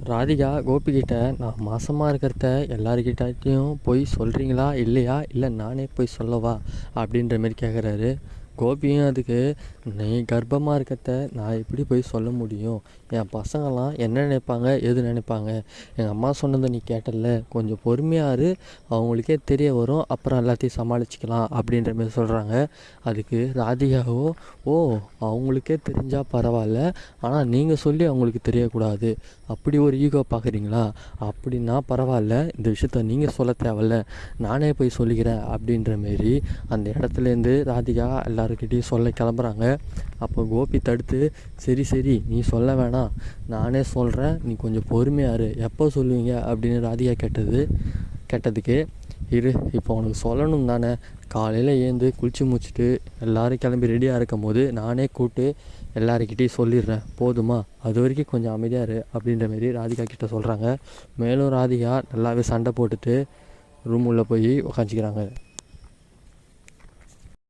ராதிகா கோபிக்கிட்ட நான் மாசமாக இருக்கிறத எல்லாருக்கிட்டையும் போய் சொல்கிறீங்களா இல்லையா, இல்லை நானே போய் சொல்லவா அப்படின்ற மாரி கேட்குறாரு. கோபியும் அதுக்கு, நீ கர்ப்பமாக இருக்கிறத நான் எப்படி போய் சொல்ல முடியும், என் பசங்கள்லாம் என்ன நினைப்பாங்க எது நினைப்பாங்க, எங்கள் அம்மா சொன்னதை நீ கேட்டல, கொஞ்சம் பொறுமையாரு, அவங்களுக்கே தெரிய வரும், அப்புறம் எல்லாத்தையும் சமாளிச்சுக்கலாம் அப்படின்ற மாரி சொல்கிறாங்க. அதுக்கு ராதிகாவோ, ஓ அவங்களுக்கே தெரிஞ்சால் பரவாயில்ல, ஆனால் நீங்கள் சொல்லி அவங்களுக்கு தெரியக்கூடாது, அப்படி ஒரு ஈகோ பார்க்குறீங்களா, அப்படின்னா பரவாயில்ல, இந்த விஷயத்த நீங்கள் சொல்ல தேவையில்ல, நானே போய் சொல்லிக்கிறேன் அப்படின்ற மாரி அந்த இடத்துலேருந்து ராதிகா எல்லாருக்கிட்டையும் சொல்ல கிளம்புறாங்க. அப்போ கோபி தடுத்து, சரி சரி நீ சொல்ல வேணாம், நானே சொல்கிறேன், நீ கொஞ்சம் பொறுமையாரு, எப்போ சொல்லுவீங்க அப்படின்னு ராதிகா கேட்டதுக்கு, இரு இப்போ உனக்கு சொல்லணும் தானே, காலையில் ஏந்து குளிச்சு முடிச்சுட்டு எல்லோரும் கிளம்பி ரெடியாக இருக்கும் போது நானே கூப்பிட்டு எல்லாருக்கிட்டையும் சொல்லிடுறேன், போதுமா, அது வரைக்கும் கொஞ்சம் அமைதியாக இரு அப்படின்ற மாரி ராதிகா கிட்டே சொல்கிறாங்க. மேலும் ராதிகா நல்லாவே சண்டை போட்டுட்டு ரூம் உள்ளே போய் உக்காஞ்சிக்கிறாங்க.